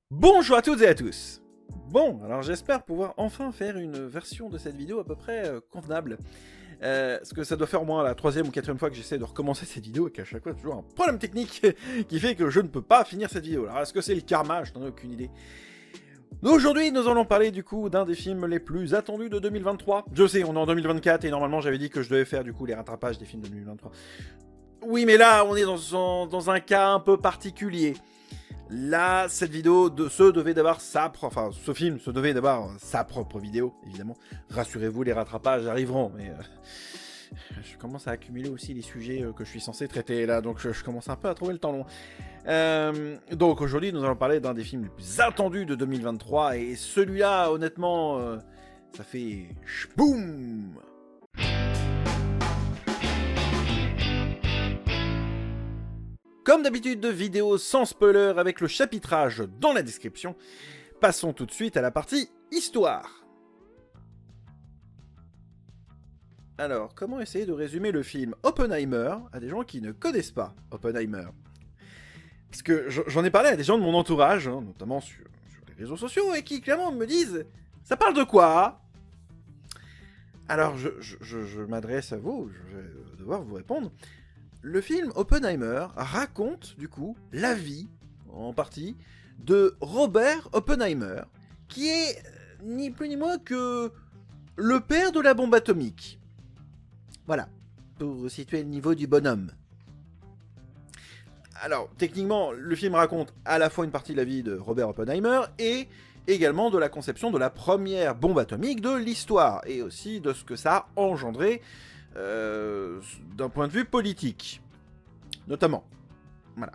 Bonjour à toutes et à tous. Bon, alors j'espère pouvoir enfin faire une version de cette vidéo à peu près convenable. Parce que ça doit faire au moins la troisième ou quatrième fois que j'essaie de recommencer cette vidéo et qu'à chaque fois toujours un problème technique qui fait que je ne peux pas finir cette vidéo. Alors est-ce que c'est le karma? Je n'en ai aucune idée. Aujourd'hui, nous allons parler du coup d'un des films les plus attendus de 2023. Je sais, on est en 2024 et normalement j'avais dit que je devais faire du coup les rattrapages des films de 2023. Oui, mais là, on est dans un cas un peu particulier. Là, cette vidéo devait d'avoir ce film se devait d'avoir sa propre vidéo, évidemment. Rassurez-vous, les rattrapages arriveront, mais je commence à accumuler aussi les sujets que je suis censé traiter là, donc je commence un peu à trouver le temps long. Donc aujourd'hui, nous allons parler d'un des films les plus attendus de 2023, et celui-là, honnêtement, ça fait boum. Comme d'habitude, de vidéos sans spoiler avec le chapitrage dans la description. Passons tout de suite à la partie histoire. Alors, comment essayer de résumer le film Oppenheimer à des gens qui ne connaissent pas Oppenheimer? Parce que j'en ai parlé à des gens de mon entourage, hein, notamment sur les réseaux sociaux, et qui clairement me disent « Ça parle de quoi ?» Alors, je m'adresse à vous, je vais devoir vous répondre. Le film Oppenheimer raconte, du coup, la vie, en partie, de Robert Oppenheimer, qui est ni plus ni moins que le père de la bombe atomique. Voilà, pour situer le niveau du bonhomme. Alors, techniquement, le film raconte à la fois une partie de la vie de Robert Oppenheimer et également de la conception de la première bombe atomique de l'histoire, et aussi de ce que ça a engendré d'un point de vue politique. Notamment. Voilà.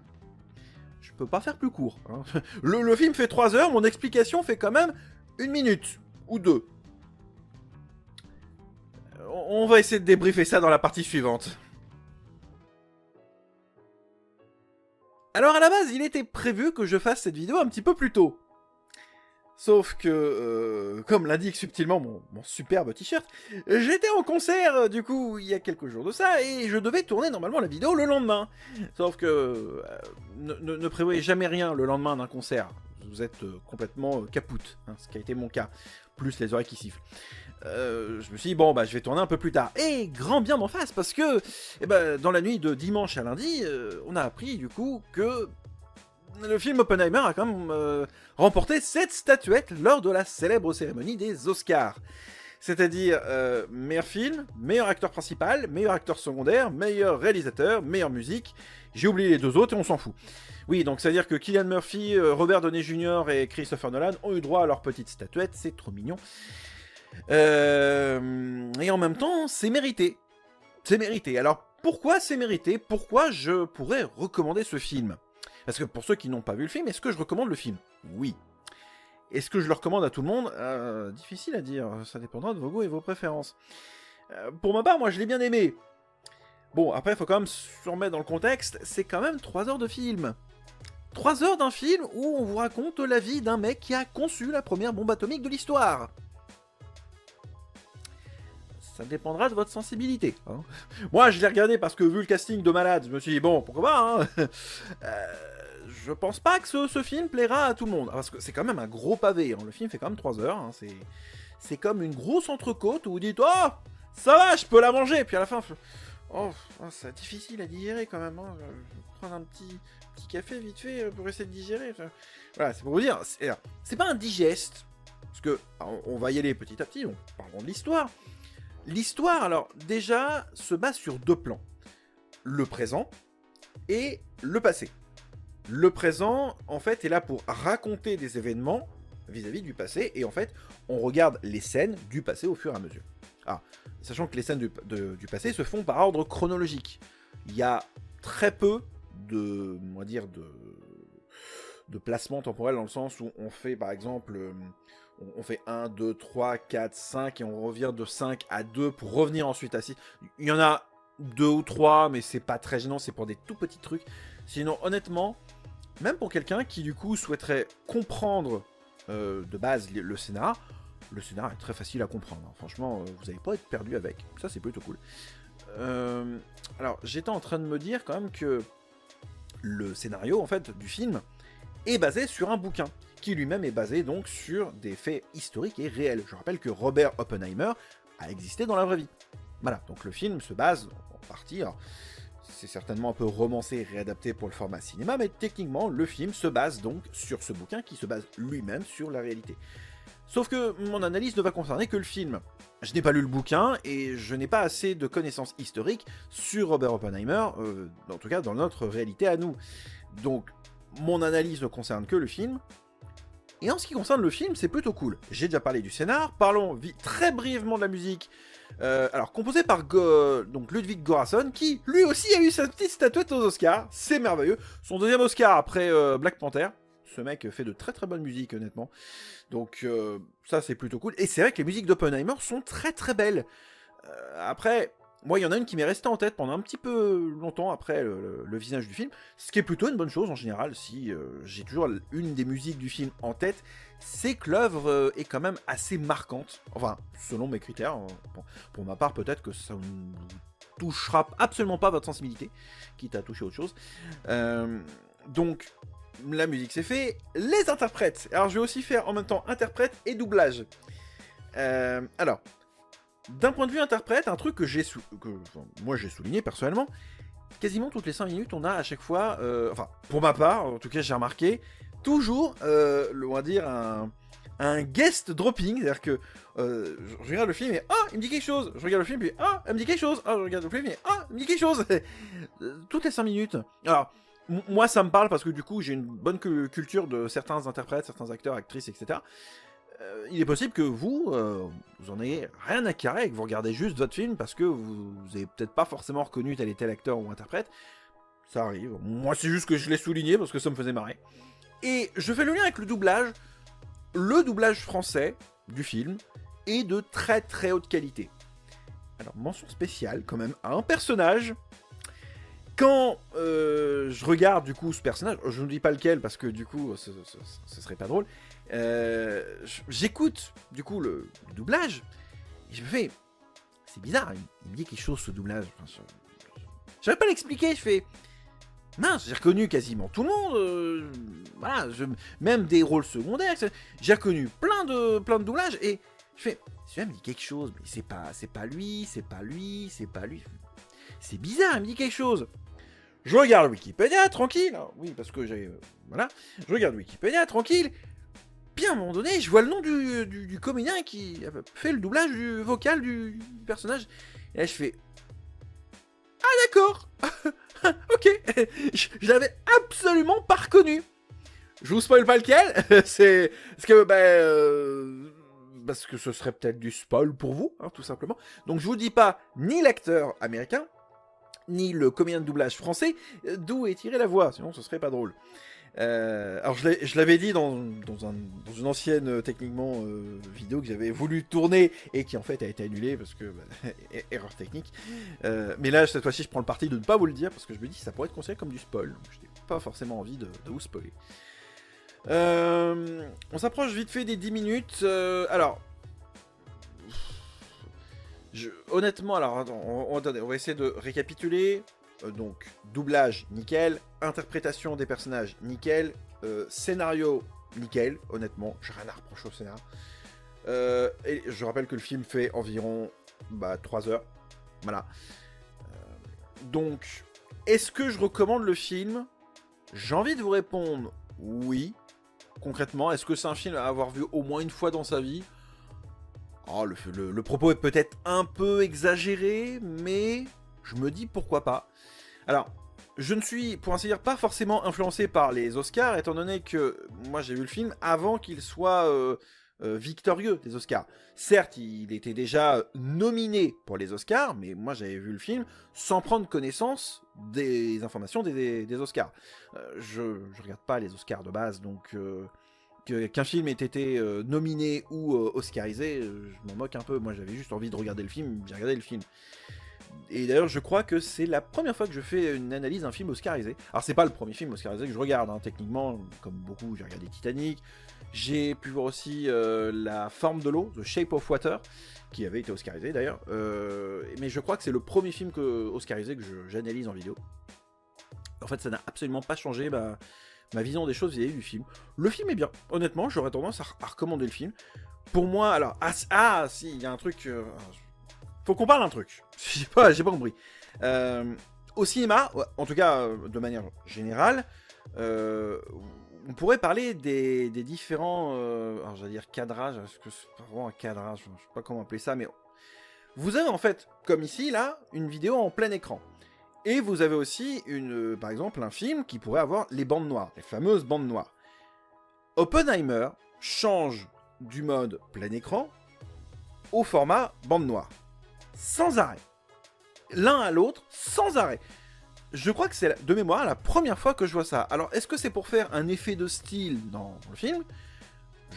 Je peux pas faire plus court. Hein. Le film fait 3 heures, mon explication fait quand même 1 minute. Ou 2. On va essayer de débriefer ça dans la partie suivante. Alors à la base, il était prévu que je fasse cette vidéo un petit peu plus tôt. Sauf que, comme l'indique subtilement mon superbe t-shirt, j'étais en concert, du coup, il y a quelques jours de ça, et je devais tourner normalement la vidéo le lendemain. Sauf que, ne prévoyez jamais rien le lendemain d'un concert. Vous êtes complètement capoute, hein, ce qui a été mon cas. Plus les oreilles qui sifflent. Je me suis dit, bon, bah, je vais tourner un peu plus tard. Et grand bien m'en fasse, parce que, dans la nuit de dimanche à lundi, on a appris, du coup, que le film Oppenheimer a quand même remporté 7 statuettes lors de la célèbre cérémonie des Oscars. C'est-à-dire meilleur film, meilleur acteur principal, meilleur acteur secondaire, meilleur réalisateur, meilleure musique. J'ai oublié les 2 autres et on s'en fout. Oui, donc c'est-à-dire que Cillian Murphy, Robert Downey Jr. et Christopher Nolan ont eu droit à leur petite statuette, c'est trop mignon. Et en même temps, c'est mérité. C'est mérité. Alors, pourquoi c'est mérité? Pourquoi je pourrais recommander ce film? Parce que pour ceux qui n'ont pas vu le film, est-ce que je recommande le film? Oui. Est-ce que je le recommande à tout le monde? Difficile à dire, ça dépendra de vos goûts et vos préférences. Pour ma part, moi je l'ai bien aimé. Bon, après il faut quand même se remettre dans le contexte, c'est quand même 3 heures de film. 3 heures d'un film où on vous raconte la vie d'un mec qui a conçu la première bombe atomique de l'histoire. Ça dépendra de votre sensibilité. Hein. Moi, je l'ai regardé parce que vu le casting de malade, je me suis dit, bon, pourquoi pas, hein. Je pense pas que ce film plaira à tout le monde. Parce que c'est quand même un gros pavé. Hein. Le film fait quand même 3 heures. Hein. C'est comme une grosse entrecôte où vous dites, oh, ça va, je peux la manger. Puis à la fin, oh, c'est difficile à digérer quand même. Hein. Je vais prendre un petit café vite fait pour essayer de digérer. Voilà, c'est pour vous dire, c'est pas un digeste. Parce que, on va y aller petit à petit, parlons de l'histoire. L'histoire, alors, déjà, se base sur 2 plans. Le présent et le passé. Le présent, en fait, est là pour raconter des événements vis-à-vis du passé, et en fait, on regarde les scènes du passé au fur et à mesure. Ah, sachant que les scènes du passé se font par ordre chronologique. Il y a très peu de, on va dire, de placement temporel dans le sens où on fait, par exemple... on fait 1, 2, 3, 4, 5, et on revient de 5 à 2 pour revenir ensuite à 6. Il y en a 2 ou 3, mais c'est pas très gênant, c'est pour des tout petits trucs. Sinon, honnêtement, même pour quelqu'un qui, du coup, souhaiterait comprendre de base le scénar est très facile à comprendre. Hein. Franchement, vous n'allez pas être perdu avec. Ça, c'est plutôt cool. Alors, j'étais en train de me dire quand même que le scénario, en fait, du film est basé sur un bouquin. qui lui-même est basé donc sur des faits historiques et réels. Je rappelle que Robert Oppenheimer a existé dans la vraie vie. Voilà, donc le film se base en partie, alors, c'est certainement un peu romancé et réadapté pour le format cinéma, mais techniquement, le film se base donc sur ce bouquin qui se base lui-même sur la réalité. Sauf que mon analyse ne va concerner que le film. Je n'ai pas lu le bouquin et je n'ai pas assez de connaissances historiques sur Robert Oppenheimer, en tout cas dans notre réalité à nous. Donc, mon analyse ne concerne que le film. Et en ce qui concerne le film, c'est plutôt cool. J'ai déjà parlé du scénar, parlons très brièvement de la musique. Alors, composé par donc Ludwig Göransson, qui lui aussi a eu sa petite statuette aux Oscars. C'est merveilleux. Son deuxième Oscar après Black Panther. Ce mec fait de très très bonne musique, honnêtement. Donc, ça, c'est plutôt cool. Et c'est vrai que les musiques d'Oppenheimer sont très très belles. Après, moi, il y en a une qui m'est restée en tête pendant un petit peu longtemps après le visionnage du film. Ce qui est plutôt une bonne chose en général, si j'ai toujours une des musiques du film en tête. C'est que l'œuvre est quand même assez marquante. Enfin, selon mes critères. Bon, pour ma part, peut-être que ça ne touchera absolument pas votre sensibilité, quitte à toucher autre chose. Donc, la musique c'est fait. Les interprètes. Alors, je vais aussi faire en même temps interprète et doublage. Alors, d'un point de vue interprète, un truc que moi j'ai souligné personnellement, quasiment toutes les 5 minutes, on a à chaque fois, enfin, pour ma part, en tout cas j'ai remarqué, toujours, on va dire, un guest dropping, c'est-à-dire que je regarde le film et ah, il me dit quelque chose, je regarde le film et ah, il me dit quelque chose, ah, je regarde le film et ah, il me dit quelque chose, toutes les 5 minutes. Alors, moi ça me parle parce que du coup j'ai une bonne culture de certains interprètes, certains acteurs, actrices, etc. Il est possible que vous en ayez rien à carrer et que vous regardez juste votre film parce que vous avez peut-être pas forcément reconnu tel et tel acteur ou interprète. Ça arrive. Moi, c'est juste que je l'ai souligné parce que ça me faisait marrer. Et je fais le lien avec le doublage. Le doublage français du film est de très très haute qualité. Alors, mention spéciale quand même à un personnage. Quand je regarde du coup ce personnage, je ne dis pas lequel parce que du coup ce serait pas drôle. J'écoute du coup le doublage et je me fais, c'est bizarre, il me dit quelque chose ce doublage. Enfin, je vais pas l'expliquer, je fais, mince, j'ai reconnu quasiment tout le monde, voilà, même des rôles secondaires, j'ai reconnu plein de doublages et je fais, celui-là me dit quelque chose, mais c'est pas lui, c'est pas lui, c'est pas lui. C'est bizarre, il me dit quelque chose. Je regarde Wikipédia, tranquille. Alors, oui, parce que j'ai... voilà. Je regarde Wikipédia, tranquille. Puis à un moment donné, je vois le nom du comédien qui fait le doublage du vocal du personnage. Et là, je fais... Ah, d'accord. Ok. Je l'avais absolument pas reconnu. Je vous spoil pas lequel. C'est... Parce que ce serait peut-être du spoil pour vous, hein, tout simplement. Donc je vous dis pas ni l'acteur américain, ni le comédien de doublage français, d'où est tirée la voix, sinon ce serait pas drôle. Alors je l'avais dit dans une ancienne techniquement vidéo que j'avais voulu tourner et qui en fait a été annulée parce que erreur technique. Mais là cette fois-ci je prends le parti de ne pas vous le dire parce que je me dis que ça pourrait être considéré comme du spoil. Donc je n'ai pas forcément envie de vous spoiler. On s'approche vite fait des 10 minutes. Alors honnêtement, alors attends, on va essayer de récapituler. Donc, doublage, nickel. Interprétation des personnages, nickel. Scénario, nickel. Honnêtement, j'ai rien à reprocher au scénario. Et je rappelle que le film fait environ 3 heures. Voilà. Donc, est-ce que je recommande le film? J'ai envie de vous répondre oui. Concrètement, est-ce que c'est un film à avoir vu au moins une fois dans sa vie? Oh, le propos est peut-être un peu exagéré, mais je me dis pourquoi pas. Alors, je ne suis, pour ainsi dire, pas forcément influencé par les Oscars, étant donné que moi j'ai vu le film avant qu'il soit victorieux des Oscars. Certes, il était déjà nominé pour les Oscars, mais moi j'avais vu le film sans prendre connaissance des informations des Oscars. Je regarde pas les Oscars de base, donc... qu'un film ait été nominé ou oscarisé, je m'en moque un peu. Moi j'avais juste envie de regarder le film, j'ai regardé le film. Et d'ailleurs je crois que c'est la première fois que je fais une analyse d'un film oscarisé. Alors c'est pas le premier film oscarisé que je regarde, hein, techniquement, comme beaucoup, j'ai regardé Titanic. J'ai pu voir aussi La Forme de l'eau, The Shape of Water, qui avait été oscarisé d'ailleurs. Mais je crois que c'est le premier film oscarisé que j'analyse en vidéo. En fait ça n'a absolument pas changé ma vision des choses vis-à-vis du film. Le film est bien, honnêtement, j'aurais tendance à recommander le film. Pour moi, alors, si, il y a un truc... faut qu'on parle d'un truc. J'ai pas compris. Au cinéma, en tout cas, de manière générale, on pourrait parler des différents... alors, j'allais dire cadrage, est-ce que c'est pas vraiment un cadrage, je sais pas comment appeler ça, mais... Vous avez en fait, comme ici, là, une vidéo en plein écran. Et vous avez aussi, par exemple, un film qui pourrait avoir les bandes noires, les fameuses bandes noires. Oppenheimer change du mode plein écran au format bande noire. Sans arrêt. L'un à l'autre, sans arrêt. Je crois que c'est, de mémoire, la première fois que je vois ça. Alors, est-ce que c'est pour faire un effet de style dans le film?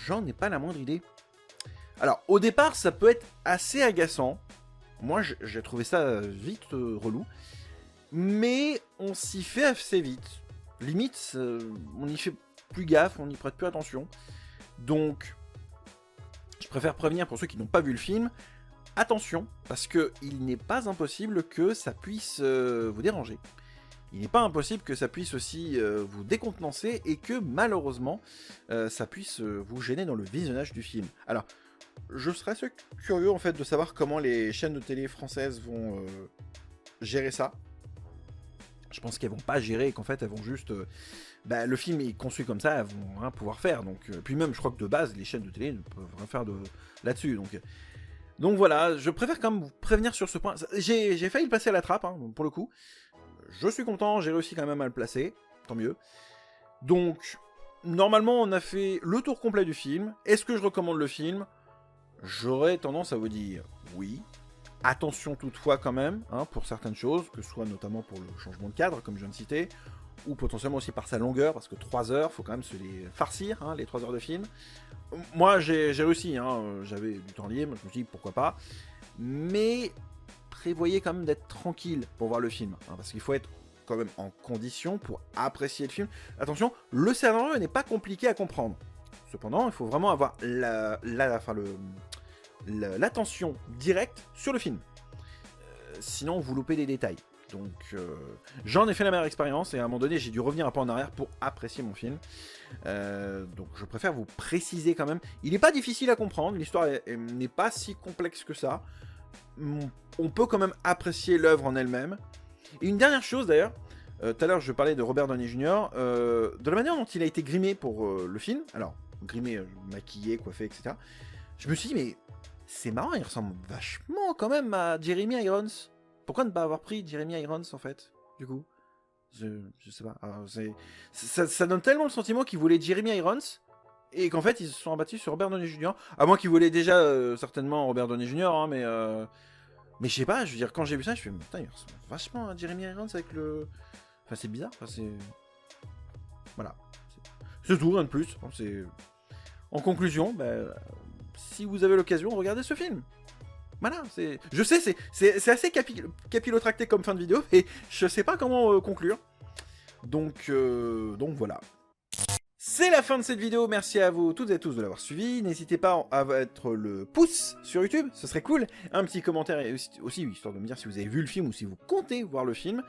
J'en ai pas la moindre idée. Alors, au départ, ça peut être assez agaçant. Moi, j'ai trouvé ça vite relou. Mais on s'y fait assez vite. Limite, on y fait plus gaffe, on n'y prête plus attention. Donc, je préfère prévenir pour ceux qui n'ont pas vu le film. Attention, parce qu'il n'est pas impossible que ça puisse vous déranger. Il n'est pas impossible que ça puisse aussi vous décontenancer et que malheureusement, ça puisse vous gêner dans le visionnage du film. Alors, je serais assez curieux en fait de savoir comment les chaînes de télé françaises vont gérer ça. Je pense qu'elles vont pas gérer et qu'en fait elles vont juste... le film est construit comme ça, elles vont rien pouvoir faire. Donc, puis même je crois que de base les chaînes de télé ne peuvent rien faire là-dessus. Donc voilà, je préfère quand même vous prévenir sur ce point. J'ai failli le passer à la trappe, hein, pour le coup. Je suis content, j'ai réussi quand même à le placer, tant mieux. Donc, normalement on a fait le tour complet du film. Est-ce que je recommande le film? J'aurais tendance à vous dire oui. Attention toutefois quand même, hein, pour certaines choses, que ce soit notamment pour le changement de cadre, comme je viens de citer, ou potentiellement aussi par sa longueur, parce que 3 heures, faut quand même se les farcir, hein, les 3 heures de film. Moi, j'ai réussi, hein, j'avais du temps libre, je me suis dit pourquoi pas, mais prévoyez quand même d'être tranquille pour voir le film, hein, parce qu'il faut être quand même en condition pour apprécier le film. Attention, le scénario n'est pas compliqué à comprendre. Cependant, il faut vraiment avoir l'attention directe sur le film. Sinon, vous loupez des détails. Donc, j'en ai fait la meilleure expérience et à un moment donné, j'ai dû revenir un peu en arrière pour apprécier mon film. Donc, je préfère vous préciser quand même. Il n'est pas difficile à comprendre, l'histoire n'est pas si complexe que ça. On peut quand même apprécier l'œuvre en elle-même. Et une dernière chose d'ailleurs, tout à l'heure je parlais de Robert Downey Jr., de la manière dont il a été grimé pour le film, alors grimé, maquillé, coiffé, etc. Je me suis dit, mais c'est marrant, il ressemble vachement quand même à Jeremy Irons. Pourquoi ne pas avoir pris Jeremy Irons en fait, du coup? Je sais pas. Alors, ça donne tellement le sentiment qu'ils voulaient Jeremy Irons et qu'en fait ils se sont abattus sur Robert Downey Jr. À moins qu'ils voulaient déjà certainement Robert Downey Jr. Hein, mais je sais pas, je veux dire, quand j'ai vu ça, je fais putain, il ressemble vachement à Jeremy Irons avec le. Enfin, c'est bizarre, enfin, c'est. Voilà. C'est tout, rien de plus. En conclusion, si vous avez l'occasion, regardez ce film. Voilà, je sais, c'est assez capillotracté comme fin de vidéo, et je sais pas comment conclure. Donc voilà. C'est la fin de cette vidéo, merci à vous toutes et tous de l'avoir suivi. N'hésitez pas à mettre le pouce sur YouTube, ce serait cool. Un petit commentaire aussi, histoire de me dire si vous avez vu le film ou si vous comptez voir le film.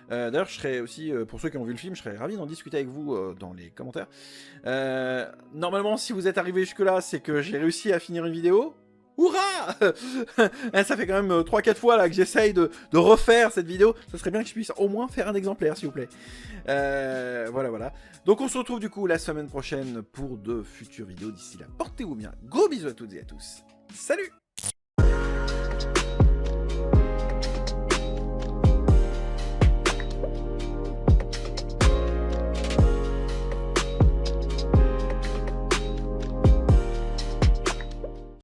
D'ailleurs, je serais aussi, pour ceux qui ont vu le film, je serais ravi d'en discuter avec vous dans les commentaires. Normalement, si vous êtes arrivé jusque là, c'est que j'ai réussi à finir une vidéo. Hurrah! Ça fait quand même 3-4 fois là que j'essaye de refaire cette vidéo. Ça serait bien que je puisse au moins faire un exemplaire, s'il vous plaît. Voilà. Donc on se retrouve du coup la semaine prochaine pour de futures vidéos. D'ici là, portez-vous bien. Gros bisous à toutes et à tous. Salut!